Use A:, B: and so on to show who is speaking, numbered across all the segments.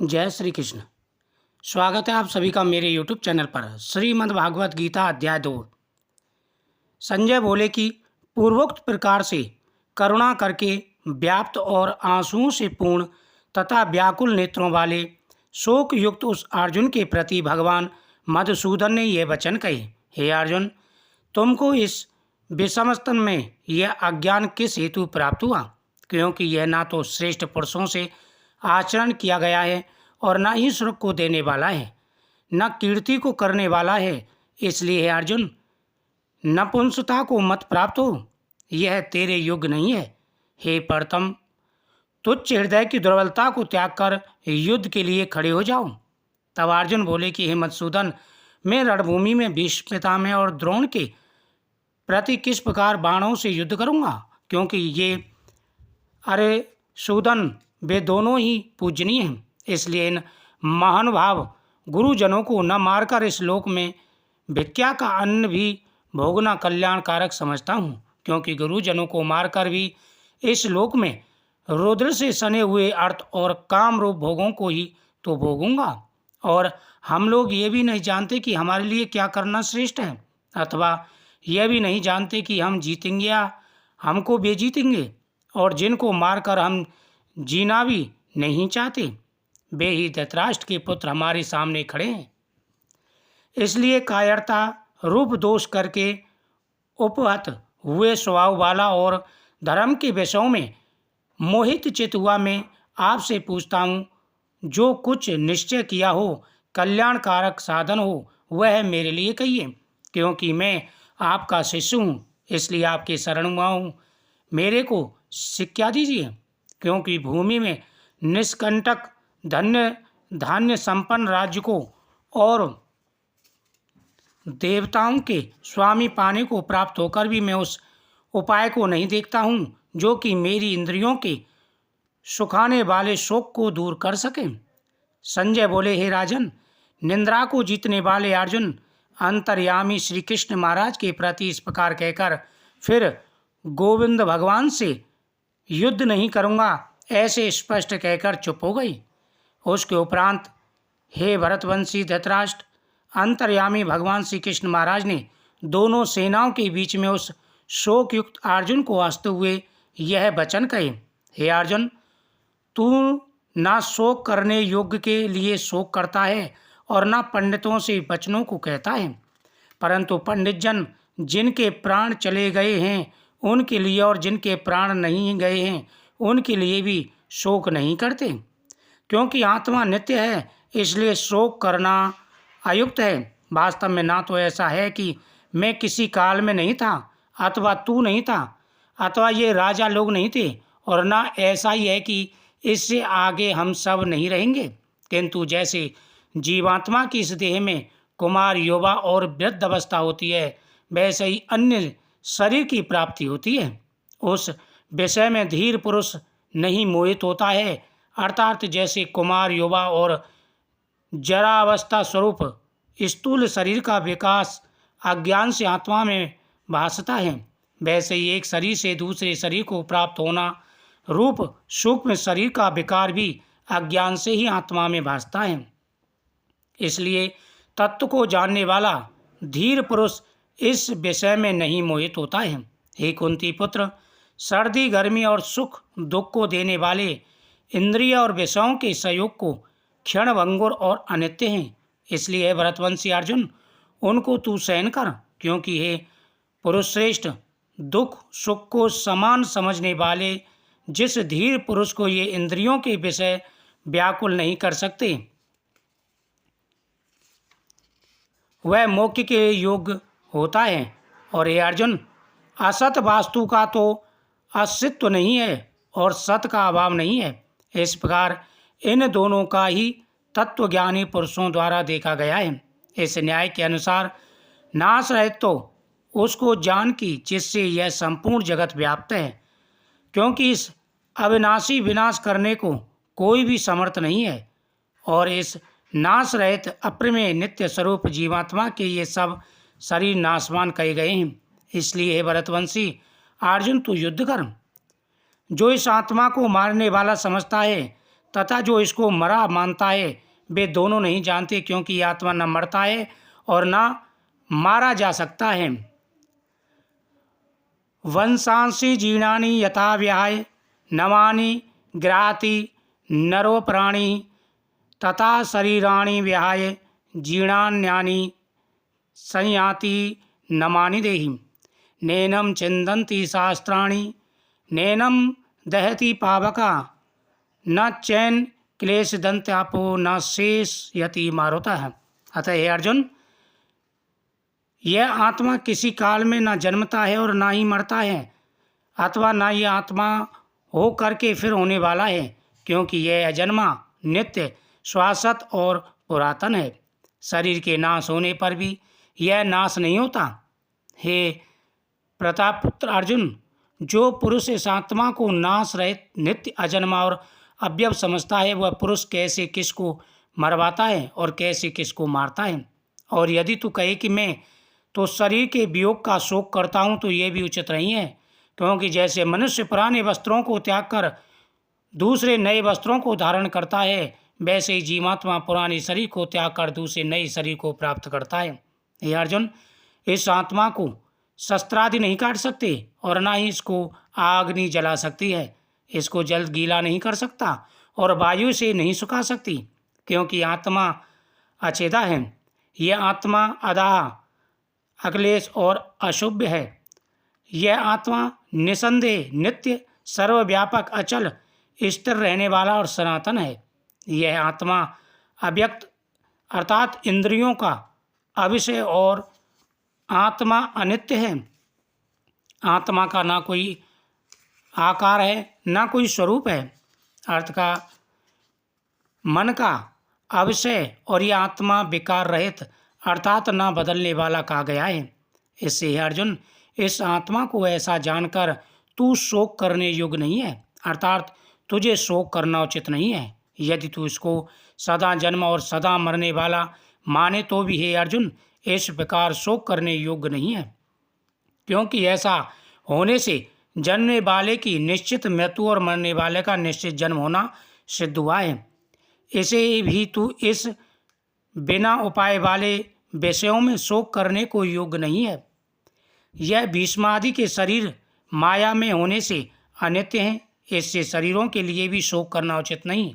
A: जय श्री कृष्ण। स्वागत है आप सभी का मेरे यूट्यूब चैनल पर। श्रीमद् भागवत गीता अध्याय 2। संजय बोले कि पूर्वोक्त प्रकार से करुणा करके व्याप्त और आंसुओं से पूर्ण तथा व्याकुल नेत्रों वाले शोक युक्त उस अर्जुन के प्रति भगवान मधुसूदन ने ये वचन कहे, हे अर्जुन, तुमको इस विषमस्तन में यह अज्ञान किस हेतु प्राप्त हुआ? क्योंकि यह ना तो श्रेष्ठ पुरुषों से आचरण किया गया है और न ही सुख को देने वाला है, न कीर्ति को करने वाला है। इसलिए हे अर्जुन, नपुंसकता को मत प्राप्त हो, यह तेरे योग्य नहीं है। हे परतम, तुच्छ हृदय की दुर्बलता को त्याग कर युद्ध के लिए खड़े हो जाओ। तब अर्जुन बोले कि हे मधुसूदन, मैं रणभूमि में भीष्म पितामह और द्रोण के प्रति किस प्रकार बाणों से युद्ध करूंगा? क्योंकि ये अरे सूदन, वे दोनों ही पूजनीय हैं। इसलिए इन महानुभाव गुरुजनों को न मारकर इस लोक में भिक्षा का अन्न भी भोगना कल्याणकारक समझता हूँ, क्योंकि गुरुजनों को मारकर भी इस लोक में रुद्र से सने हुए अर्थ और काम रूप भोगों को ही तो भोगूंगा। और हम लोग ये भी नहीं जानते कि हमारे लिए क्या करना श्रेष्ठ है, अथवा यह भी नहीं जानते कि हम जीतेंगे या हमको बेजीतेंगे। और जिनको मारकर हम जीना भी नहीं चाहते, वे ही धृतराष्ट्र के पुत्र हमारे सामने खड़े हैं। इसलिए कायरता रूप दोष करके उपहत हुए स्वभाव वाला और धर्म के विषयों में मोहित चित हुआ मैं आपसे पूछता हूँ, जो कुछ निश्चय किया हो, कल्याणकारक साधन हो, वह मेरे लिए कहिए। क्योंकि मैं आपका शिष्य हूँ, इसलिए आपके शरण हुआ हूँ। मेरे को शिक्षा दीजिए, क्योंकि भूमि में निष्कंटक धान्य संपन्न राज्य को और देवताओं के स्वामी पाने को प्राप्त होकर भी मैं उस उपाय को नहीं देखता हूँ जो कि मेरी इंद्रियों के सुखाने वाले शोक को दूर कर सके। संजय बोले, हे राजन, निंद्रा को जीतने वाले अर्जुन अंतर्यामी श्री कृष्ण महाराज के प्रति इस प्रकार कहकर फिर गोविंद भगवान से युद्ध नहीं करूँगा ऐसे स्पष्ट कहकर चुप हो गई। उसके उपरांत हे भरतवंशी धृतराष्ट्र, अंतर्यामी भगवान श्री कृष्ण महाराज ने दोनों सेनाओं के बीच में उस शोक युक्त अर्जुन को हंसते हुए यह वचन कहे, हे अर्जुन, तू ना शोक करने योग्य के लिए शोक करता है और ना पंडितों से वचनों को कहता है, परंतु पंडित जन जिनके प्राण चले गए हैं उनके लिए और जिनके प्राण नहीं गए हैं उनके लिए भी शोक नहीं करते। क्योंकि आत्मा नित्य है, इसलिए शोक करना अयुक्त है। वास्तव में ना तो ऐसा है कि मैं किसी काल में नहीं था, अथवा तू नहीं था, अथवा ये राजा लोग नहीं थे, और ना ऐसा ही है कि इससे आगे हम सब नहीं रहेंगे। किंतु जैसे जीवात्मा की इस देह में कुमार, युवा और वृद्ध अवस्था होती है, वैसे ही अन्य शरीर की प्राप्ति होती है। उस विषय में धीर पुरुष नहीं मोहित होता है, अर्थात जैसे कुमार, युवा और जरावस्था स्वरूप स्थूल शरीर का विकास अज्ञान से आत्मा में भासता है, वैसे ही एक शरीर से दूसरे शरीर को प्राप्त होना रूप सूक्ष्म शरीर का विकार भी अज्ञान से ही आत्मा में भासता है। इसलिए तत्व को जानने वाला धीर पुरुष इस विषय में नहीं मोहित होता है। हे कुंती पुत्र, सर्दी, गर्मी और सुख दुख को देने वाले इंद्रिय और विषयों के सहयोग को क्षणभंगुर और अनित्य हैं। इसलिए हे भरतवंशी अर्जुन, उनको तू सहन कर, क्योंकि हे पुरुष श्रेष्ठ, दुख सुख को समान समझने वाले जिस धीर पुरुष को ये इंद्रियों के विषय व्याकुल नहीं कर सकते, वह मोक्ष के योग्य होता है। और हे अर्जुन, असत वास्तु का तो अस्तित्व नहीं है और सत का अभाव नहीं है। इस प्रकार इन दोनों का ही तत्वज्ञानी पुरुषों द्वारा देखा गया है। इस न्याय के अनुसार नाश रहित तो उसको जान की जिससे यह संपूर्ण जगत व्याप्त है, क्योंकि इस अविनाशी विनाश करने को कोई भी समर्थ नहीं है। और इस नाश रहित अप्रमेय नित्य स्वरूप जीवात्मा के ये सब शरीर नाशवान कहे गए हैं। इसलिए हे भरतवंशी अर्जुन, तू युद्ध कर। जो इस आत्मा को मारने वाला समझता है तथा जो इसको मरा मानता है वे दोनों नहीं जानते, क्योंकि यह आत्मा न मरता है और न मारा जा सकता है। वंशांसि जीर्णानि यथा व्याय नवानि गृहाति नरो प्राणी तथा शरीराणि व्याय जीर्णान्यानि संयाति नमानि देहि। नैनं छिन्दन्ति शास्त्राणि नैनं दहति पावका न चैन क्लेश दंत्यापो न शेषयति मारुतः। अतः हे अर्जुन, यह आत्मा किसी काल में न जन्मता है और न ही मरता है, अथवा न यह आत्मा हो करके फिर होने वाला है, क्योंकि यह अजन्मा, नित्य, शाश्वत और पुरातन है। शरीर के नाश होने पर भी यह नाश नहीं होता। हे प्रतापपुत्र अर्जुन, जो पुरुष इस आत्मा को नाश रहित, नित्य, अजन्मा और अव्यय समझता है, वह पुरुष कैसे किसको मरवाता है और कैसे किसको मारता है। और यदि तू कहे कि मैं तो शरीर के वियोग का शोक करता हूँ, तो ये भी उचित नहीं है, क्योंकि जैसे मनुष्य पुराने वस्त्रों को त्याग कर दूसरे नए वस्त्रों को धारण करता है, वैसे ही जीवात्मा पुराने शरीर को त्याग कर दूसरे नए शरीर को प्राप्त करता है। हे अर्जुन, इस आत्मा को शस्त्रादि नहीं काट सकते और ना ही इसको आग नहीं जला सकती है। इसको जल गीला नहीं कर सकता और वायु से नहीं सुखा सकती, क्योंकि आत्मा अछेदा है। यह आत्मा अदाह, अखिलेश और अशुभ है। यह आत्मा निसंदेह, नित्य, सर्वव्यापक, अचल, स्थिर रहने वाला और सनातन है। यह आत्मा अव्यक्त अर्थात इंद्रियों का अविषय और आत्मा अनित्य है। आत्मा का ना कोई आकार है ना कोई स्वरूप है, अर्थ का मन का अविषय, और यह आत्मा विकार रहित अर्थात ना बदलने वाला कहा गया है। इससे हे अर्जुन, इस आत्मा को ऐसा जानकर तू शोक करने योग्य नहीं है, अर्थात तुझे शोक करना उचित नहीं है। यदि तू इसको सदा जन्म और सदा मरने वाला माने तो भी हे अर्जुन, इस प्रकार शोक करने योग्य नहीं है, क्योंकि ऐसा होने से जन्मने वाले की निश्चित मृत्यु और मरने वाले का निश्चित जन्म होना सिद्ध हुआ है। इसे भी तू इस बिना उपाय वाले विषयों में शोक करने को योग्य नहीं है। यह भीष्मादि के शरीर माया में होने से अनित्य हैं, इससे शरीरों के लिए भी शोक करना उचित नहीं,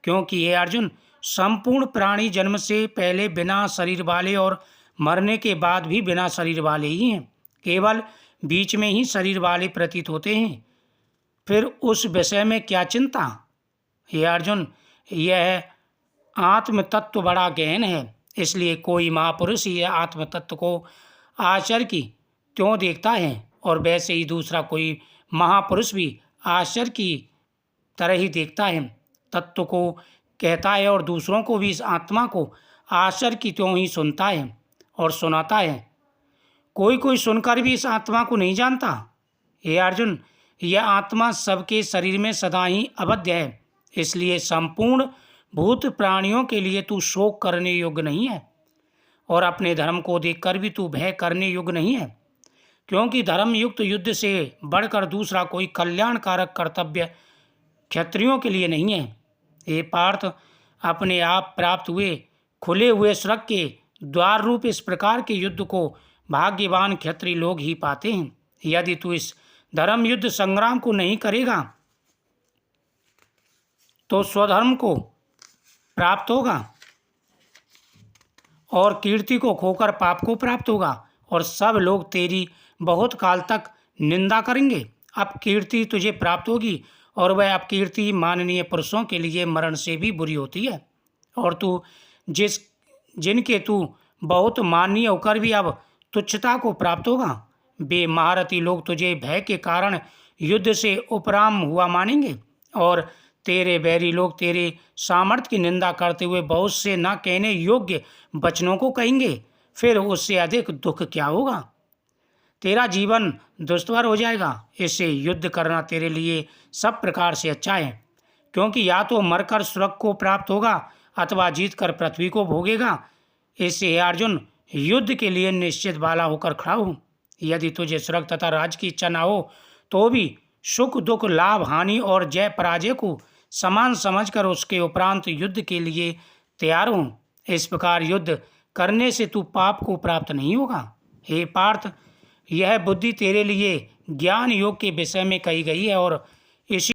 A: क्योंकि ये अर्जुन, संपूर्ण प्राणी जन्म से पहले बिना शरीर वाले और मरने के बाद भी बिना शरीर वाले ही हैं, केवल बीच में ही शरीर वाले प्रतीत होते हैं। फिर उस विषय में क्या चिंता। हे अर्जुन, यह आत्म तत्व बड़ा गहन है, इसलिए कोई महापुरुष यह आत्म तत्व को आश्चर्य की त्यों देखता है, और वैसे ही दूसरा कोई महापुरुष भी आश्चर्य की तरह ही देखता है, तत्व को कहता है, और दूसरों को भी इस आत्मा को आश्चर्य की त्यों ही सुनता है और सुनाता है। कोई कोई सुनकर भी इस आत्मा को नहीं जानता। हे अर्जुन, यह आत्मा सबके शरीर में सदा ही अवध्य है, इसलिए संपूर्ण भूत प्राणियों के लिए तू शोक करने योग्य नहीं है, और अपने धर्म को देखकर भी तू भय करने योग्य नहीं है, क्योंकि धर्म युक्त युद्ध से बढ़कर दूसरा कोई कल्याणकारक कर्तव्य क्षत्रियों के लिए नहीं है। हे पार्थ, अपने आप प्राप्त हुए खुले हुए स्वर्ग के द्वार रूप इस प्रकार के युद्ध को भाग्यवान क्षत्रिय लोग ही पाते हैं। यदि तू इस धर्म युद्ध संग्राम को नहीं करेगा तो स्वधर्म को प्राप्त होगा, और कीर्ति को खोकर पाप को प्राप्त होगा, और सब लोग तेरी बहुत काल तक निंदा करेंगे। अब कीर्ति तुझे प्राप्त होगी, और वह अपकीर्ति माननीय पुरुषों के लिए मरण से भी बुरी होती है, और तू जिनके तू बहुत माननीय होकर भी अब तुच्छता को प्राप्त होगा, वे महारथी लोग तुझे भय के कारण युद्ध से उपराम हुआ मानेंगे, और तेरे बैरी लोग तेरे सामर्थ्य की निंदा करते हुए बहुत से न कहने योग्य वचनों को कहेंगे। फिर उससे अधिक दुख क्या होगा। तेरा जीवन दुष्कर हो जाएगा। इससे युद्ध करना तेरे लिए सब प्रकार से अच्छा है, क्योंकि या तो मरकर स्वर्ग को प्राप्त होगा अथवा जीतकर पृथ्वी को भोगेगा। इससे अर्जुन, युद्ध के लिए निश्चित वाला होकर खड़ा हो। यदि तुझे स्वर्ग तथा राज की इच्छा न हो तो भी सुख दुख, लाभ हानि और जय पराजय को समान समझकर उसके उपरांत युद्ध के लिए तैयार हो। इस प्रकार युद्ध करने से तू पाप को प्राप्त नहीं होगा। हे पार्थ, यह बुद्धि तेरे लिए ज्ञान योग के विषय में कही गई है और इसी